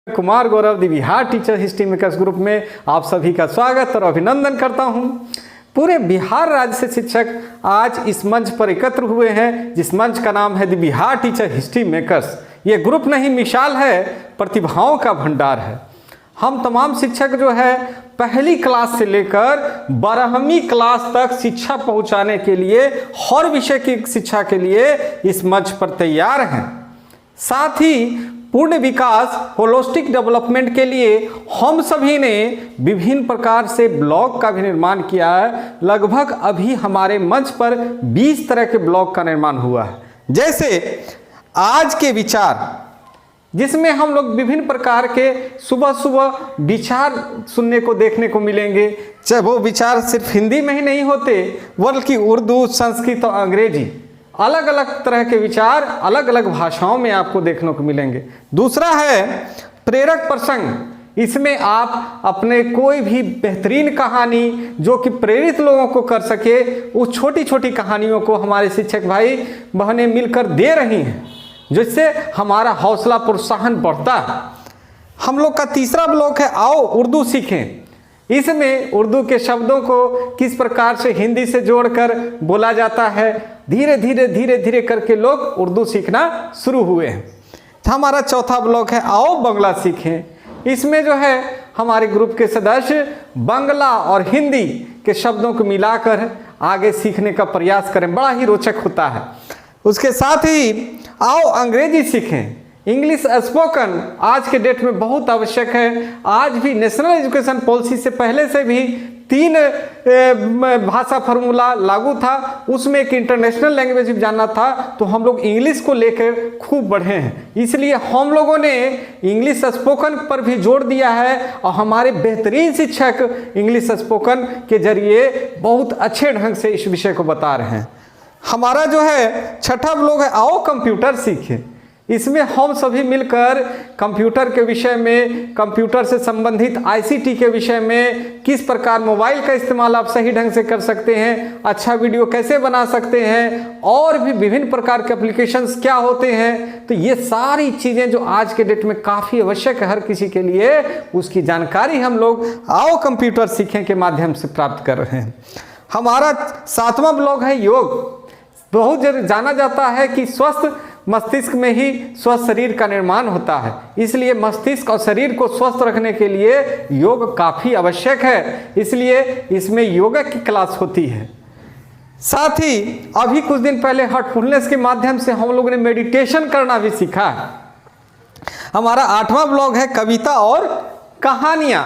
Kumar Gaurav the Bihar teacher history makers group में आप सभी का स्वागत और अभिनंदन करता हूं। पूरे बिहार राज्य से शिक्षक आज इस मंच पर एकत्र हुए हैं, जिस मंच का नाम है दी बिहार टीचर हिस्ट्री मेकर्स। ये ग्रुप नहीं मिसाल है, प्रतिभाओं का भंडार है। हम तमाम शिक्षक जो है पहली क्लास से लेकर 12वीं क्लास तक शिक्षा पहुंचाने के लिए, हर विषय की शिक्षा के लिए इस मंच पर तैयार हैं। साथ ही पूर्ण विकास होलिस्टिक डेवलपमेंट के लिए हम सभी ने विभिन्न प्रकार से ब्लॉग का भी निर्माण किया है। लगभग अभी हमारे मंच पर 20 तरह के ब्लॉग का निर्माण हुआ है। जैसे आज के विचार, जिसमें हम लोग विभिन्न प्रकार के सुबह सुबह विचार सुनने को देखने को मिलेंगे। चाहे वो विचार सिर्फ हिंदी में ही नहीं होते, बल्कि उर्दू, संस्कृत और अंग्रेजी, अलग अलग तरह के विचार अलग अलग भाषाओं में आपको देखने को मिलेंगे। दूसरा है प्रेरक प्रसंग। इसमें आप अपने कोई भी बेहतरीन कहानी जो कि प्रेरित लोगों को कर सके, उस छोटी छोटी कहानियों को हमारे शिक्षक भाई बहनें मिलकर दे रही हैं, जिससे हमारा हौसला प्रोत्साहन बढ़ता है। हम लोग का तीसरा ब्लॉक है आओ उर्दू सीखें। इसमें उर्दू के शब्दों को किस प्रकार से हिंदी से जोड़कर बोला जाता है, धीरे धीरे करके लोग उर्दू सीखना शुरू हुए हैं। हमारा चौथा ब्लॉक है आओ बांग्ला सीखें। इसमें जो है हमारे ग्रुप के सदस्य बांग्ला और हिंदी के शब्दों को मिलाकर आगे सीखने का प्रयास करें, बड़ा ही रोचक होता है। उसके साथ ही आओ अंग्रेजी सीखें। इंग्लिश स्पोकन आज के डेट में बहुत आवश्यक है। आज भी नेशनल एजुकेशन पॉलिसी से पहले से भी 3 भाषा फार्मूला लागू था, उसमें एक इंटरनेशनल लैंग्वेज भी जानना था, तो हम लोग इंग्लिश को लेकर खूब बढ़े हैं। इसलिए हम लोगों ने इंग्लिश स्पोकन पर भी जोर दिया है और हमारे बेहतरीन शिक्षक इंग्लिश स्पोकन के जरिए बहुत अच्छे ढंग से इस विषय को बता रहे हैं। हमारा जो है छठा ब्लॉक है आओ कंप्यूटर सीखें। इसमें हम सभी मिलकर कंप्यूटर के विषय में, कंप्यूटर से संबंधित आईसीटी के विषय में, किस प्रकार मोबाइल का इस्तेमाल आप सही ढंग से कर सकते हैं, अच्छा वीडियो कैसे बना सकते हैं, और भी विभिन्न प्रकार के एप्लीकेशंस क्या होते हैं, तो ये सारी चीज़ें जो आज के डेट में काफ़ी आवश्यक है हर किसी के लिए, उसकी जानकारी हम लोग आओ कंप्यूटर सीखें के माध्यम से प्राप्त कर रहे हैं। हमारा 7वां ब्लॉक है योग। बहुत जाना जाता है कि स्वस्थ मस्तिष्क में ही स्वस्थ शरीर का निर्माण होता है, इसलिए मस्तिष्क और शरीर को स्वस्थ रखने के लिए योग काफ़ी आवश्यक है। इसलिए इसमें योगा की क्लास होती है। साथ ही अभी कुछ दिन पहले हार्टफुलनेस के माध्यम से हम लोगों ने मेडिटेशन करना भी सीखा है। हमारा 8वां ब्लॉग है कविता और कहानियाँ।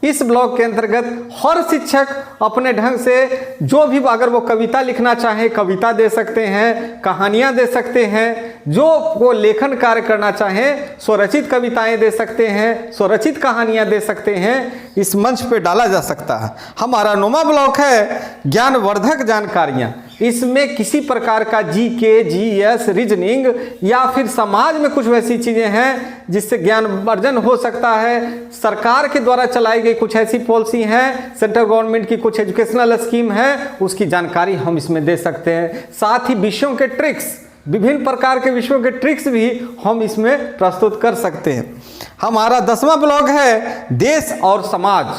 इस ब्लॉग के अंतर्गत हर शिक्षक अपने ढंग से जो भी, अगर वो कविता लिखना चाहे कविता दे सकते हैं, कहानियाँ दे सकते हैं, जो वो लेखन कार्य करना चाहें स्वरचित कविताएं दे सकते हैं, स्वरचित कहानियाँ दे सकते हैं, इस मंच पे डाला जा सकता है। हमारा 9वां ब्लॉक है ज्ञानवर्धक जानकारियाँ। इसमें किसी प्रकार का जीके, जीएस, रीजनिंग या फिर समाज में कुछ वैसी चीज़ें हैं जिससे ज्ञान अर्जन हो सकता है। सरकार के द्वारा चलाई गई कुछ ऐसी पॉलिसी हैं, सेंट्रल गवर्नमेंट की कुछ एजुकेशनल स्कीम है, उसकी जानकारी हम इसमें दे सकते हैं। साथ ही विषयों के ट्रिक्स, विभिन्न प्रकार के विषयों के ट्रिक्स भी हम इसमें प्रस्तुत कर सकते हैं। हमारा 10वां ब्लॉग है देश और समाज।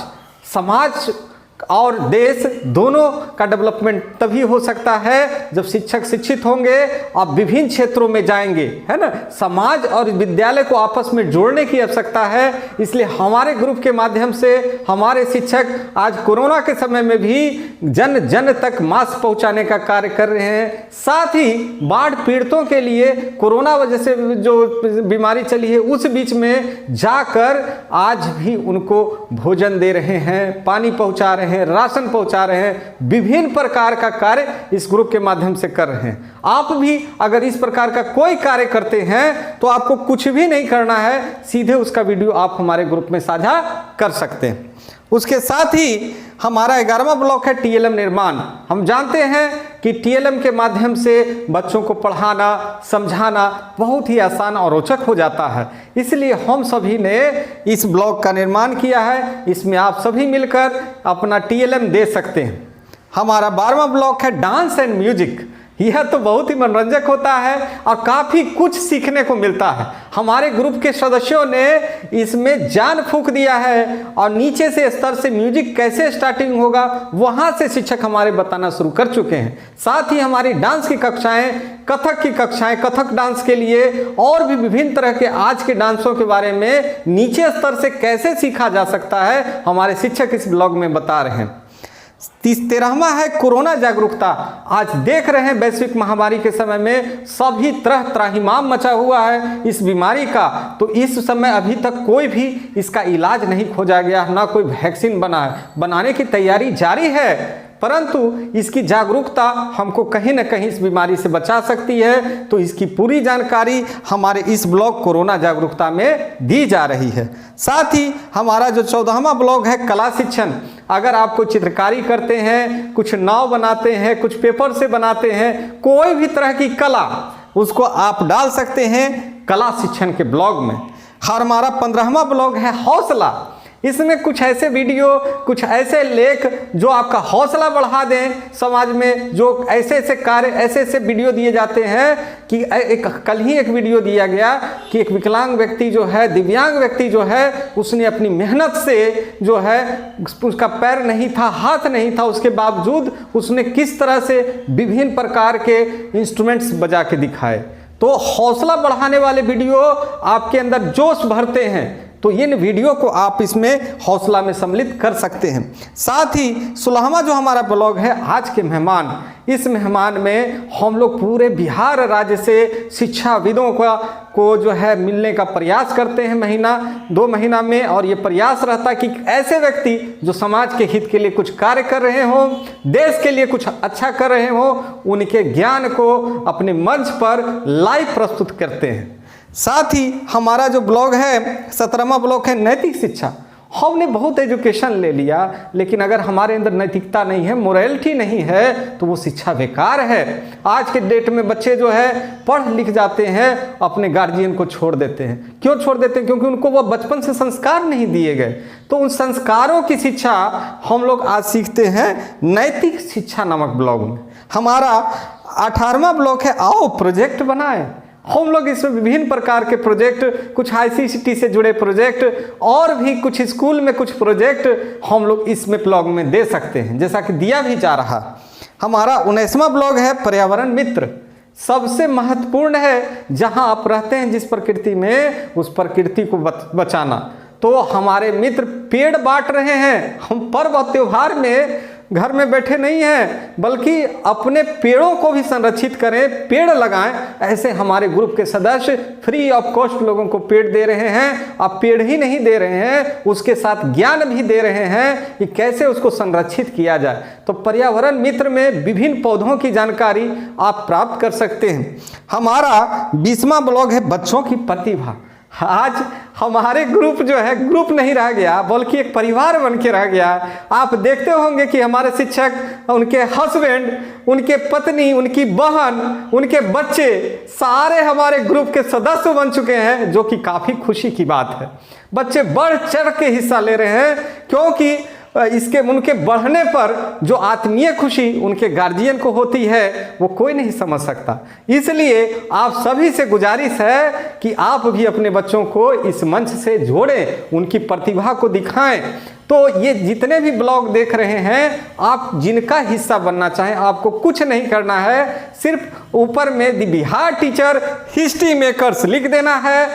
समाज और देश दोनों का डेवलपमेंट तभी हो सकता है जब शिक्षक शिक्षित होंगे और विभिन्न क्षेत्रों में जाएंगे, है ना। समाज और विद्यालय को आपस में जोड़ने की आवश्यकता है। इसलिए हमारे ग्रुप के माध्यम से हमारे शिक्षक आज कोरोना के समय में भी जन जन तक मास्क पहुंचाने का कार्य कर रहे हैं। साथ ही बाढ़ पीड़ितों के लिए कोरोना वजह से जो बीमारी चली है, उस बीच में जाकर आज भी उनको भोजन दे रहे हैं, पानी पहुंचा रहे हैं, राशन पहुंचा रहे हैं, विभिन्न प्रकार का कार्य इस ग्रुप के माध्यम से कर रहे हैं। आप भी अगर इस प्रकार का कोई कार्य करते हैं तो आपको कुछ भी नहीं करना है, सीधे उसका वीडियो आप हमारे ग्रुप में साझा कर सकते हैं। उसके साथ ही हमारा 11वां ब्लॉक है टीएलएम निर्माण। हम जानते हैं कि टीएलएम के माध्यम से बच्चों को पढ़ाना, समझाना बहुत ही आसान और रोचक हो जाता है। इसलिए हम सभी ने इस ब्लॉक का निर्माण किया है। इसमें आप सभी मिलकर अपना टीएलएम दे सकते हैं। हमारा 12वां ब्लॉक है डांस एंड म्यूजिक। यह तो बहुत ही मनोरंजक होता है और काफ़ी कुछ सीखने को मिलता है। हमारे ग्रुप के सदस्यों ने इसमें जान फूंक दिया है और नीचे से स्तर से म्यूजिक कैसे स्टार्टिंग होगा वहाँ से शिक्षक हमारे बताना शुरू कर चुके हैं। साथ ही हमारी डांस की कक्षाएं, कथक की कक्षाएं, कथक डांस के लिए और भी विभिन्न तरह के आज के डांसों के बारे में नीचे स्तर से कैसे सीखा जा सकता है हमारे शिक्षक इस ब्लॉग में बता रहे हैं। 13वां है कोरोना जागरूकता। आज देख रहे हैं वैश्विक महामारी के समय में सभी तरह त्राहिमाम मचा हुआ है इस बीमारी का। तो इस समय अभी तक कोई भी इसका इलाज नहीं खोजा गया, ना कोई वैक्सीन बना है, बनाने की तैयारी जारी है, परंतु इसकी जागरूकता हमको कहीं ना कहीं इस बीमारी से बचा सकती है। तो इसकी पूरी जानकारी हमारे इस ब्लॉग कोरोना जागरूकता में दी जा रही है। साथ ही हमारा जो 14वां ब्लॉग है कला शिक्षण। अगर आप कोई चित्रकारी करते हैं, कुछ नाव बनाते हैं, कुछ पेपर से बनाते हैं, कोई भी तरह की कला उसको आप डाल सकते हैं कला शिक्षण के ब्लॉग में। और हमारा 15वां ब्लॉग है हौसला। इसमें कुछ ऐसे वीडियो, कुछ ऐसे लेख जो आपका हौसला बढ़ा दें समाज में, जो ऐसे ऐसे कार्य, ऐसे ऐसे वीडियो दिए जाते हैं कि कल ही एक वीडियो दिया गया कि एक विकलांग व्यक्ति जो है, दिव्यांग व्यक्ति जो है, उसने अपनी मेहनत से जो है, उसका पैर नहीं था, हाथ नहीं था, उसके बावजूद उसने किस तरह से विभिन्न प्रकार के इंस्ट्रूमेंट्स बजा के दिखाए। तो हौसला बढ़ाने वाले वीडियो आपके अंदर जोश भरते हैं, तो इन वीडियो को आप इसमें हौसला में सम्मिलित कर सकते हैं। साथ ही 16वां जो हमारा ब्लॉग है आज के मेहमान, इस मेहमान में हम लोग पूरे बिहार राज्य से शिक्षाविदों को जो है मिलने का प्रयास करते हैं महीना 2 महीना में। और ये प्रयास रहता है कि ऐसे व्यक्ति जो समाज के हित के लिए कुछ कार्य कर रहे हों, देश के लिए कुछ अच्छा कर रहे हों, उनके ज्ञान को अपने मंच पर लाइव प्रस्तुत करते हैं। साथ ही हमारा जो ब्लॉग है 17वां ब्लॉग है नैतिक शिक्षा। हमने बहुत एजुकेशन ले लिया, लेकिन अगर हमारे अंदर नैतिकता नहीं है, मोरालिटी नहीं है, तो वो शिक्षा बेकार है। आज के डेट में बच्चे जो है पढ़ लिख जाते हैं, अपने गार्जियन को छोड़ देते हैं। क्यों छोड़ देते हैं? क्योंकि उनको वो बचपन से संस्कार नहीं दिए गए। तो उन संस्कारों की शिक्षा हम लोग आज सीखते हैं नैतिक शिक्षा नामक ब्लॉग में। हमारा 18वां ब्लॉग है आओ प्रोजेक्ट बनाएं। हम लोग इसमें विभिन्न प्रकार के प्रोजेक्ट, कुछ ICT से जुड़े प्रोजेक्ट और भी कुछ स्कूल में कुछ प्रोजेक्ट हम लोग इसमें ब्लॉग में दे सकते हैं, जैसा कि दिया भी जा रहा। हमारा 19वां ब्लॉग है पर्यावरण मित्र। सबसे महत्वपूर्ण है जहां आप रहते हैं जिस प्रकृति में, उस प्रकृति को बचाना। तो हमारे मित्र पेड़ बांट रहे हैं। हम पर्व और त्योहार में घर में बैठे नहीं हैं, बल्कि अपने पेड़ों को भी संरक्षित करें, पेड़ लगाएं। ऐसे हमारे ग्रुप के सदस्य फ्री ऑफ कॉस्ट लोगों को पेड़ दे रहे हैं। आप पेड़ ही नहीं दे रहे हैं, उसके साथ ज्ञान भी दे रहे हैं कि कैसे उसको संरक्षित किया जाए। तो पर्यावरण मित्र में विभिन्न पौधों की जानकारी आप प्राप्त कर सकते हैं। हमारा 20वां ब्लॉग है बच्चों की प्रतिभा। आज हमारे ग्रुप जो है ग्रुप नहीं रह गया, बल्कि एक परिवार बन के रह गया। आप देखते होंगे कि हमारे शिक्षक, उनके हस्बैंड, उनके पत्नी, उनकी बहन, उनके बच्चे सारे हमारे ग्रुप के सदस्य बन चुके हैं, जो कि काफ़ी खुशी की बात है। बच्चे बढ़ चढ़ के हिस्सा ले रहे हैं, क्योंकि इसके उनके बढ़ने पर जो आत्मीय खुशी उनके गार्जियन को होती है वो कोई नहीं समझ सकता। इसलिए आप सभी से गुजारिश है कि आप भी अपने बच्चों को इस मंच से जोड़ें, उनकी प्रतिभा को दिखाएं। तो ये जितने भी ब्लॉग देख रहे हैं, आप जिनका हिस्सा बनना चाहें, आपको कुछ नहीं करना है, सिर्फ ऊपर में the Bihar teacher history makers लिख देना है,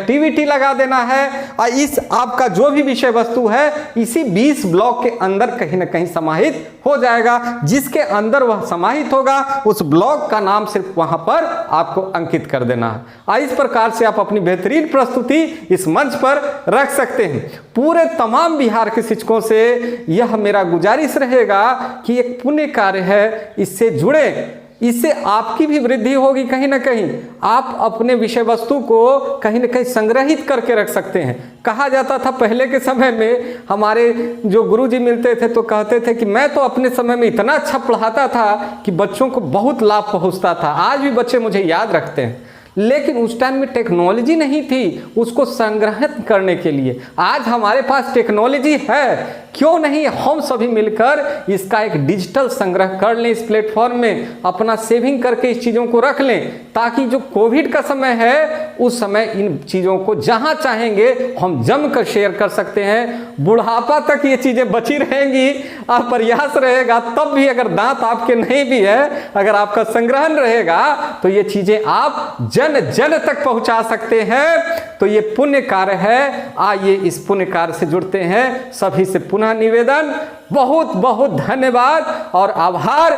#TVT लगा देना है, और इस आपका जो भी विषय वस्तु है इसी 20 ब्लॉग के अंदर कहीं ना कहीं समाहित हो जाएगा। जिसके अंदर वह समाहित होगा उस ब्लॉग का नाम सिर्फ वहां पर आपको अंकित कर देना है। इस प्रकार से आप अपनी बेहतरीन प्रस्तुति इस मंच पर रख सकते हैं। पूरे तमाम बिहार के शिक्षकों से यह मेरा गुजारिश रहेगा कि एक पुण्य कार्य है, इससे जुड़े। इससे आपकी भी वृद्धि होगी। कहीं ना कहीं आप अपने विषय वस्तु को कहीं ना कहीं संग्रहित करके रख सकते हैं। कहा जाता था पहले के समय में, हमारे जो गुरुजी मिलते थे तो कहते थे कि मैं तो अपने समय में इतना अच्छा पढ़ाता था कि बच्चों को बहुत लाभ पहुंचता था। आज भी बच्चे मुझे याद रखते हैं, लेकिन उस टाइम में टेक्नोलॉजी नहीं थी उसको संग्रहित करने के लिए। आज हमारे पास टेक्नोलॉजी है, क्यों नहीं हम सभी मिलकर इसका एक डिजिटल संग्रह कर लें, इस प्लेटफॉर्म में अपना सेविंग करके इस चीज़ों को रख लें, ताकि जो कोविड का समय है उस समय इन चीज़ों को जहां चाहेंगे हम जमकर शेयर कर सकते हैं। बुढ़ापा तक ये चीज़ें बची रहेंगी। आप प्रयास रहेगा तब भी, अगर दांत आपके नहीं भी है, अगर आपका संग्रहण रहेगा तो ये चीज़ें आप जन जन तक पहुंचा सकते हैं। तो ये पुण्य कार्य है। आइए इस पुण्य कार्य से जुड़ते हैं। सभी से पुनः निवेदन, बहुत बहुत धन्यवाद और आभार।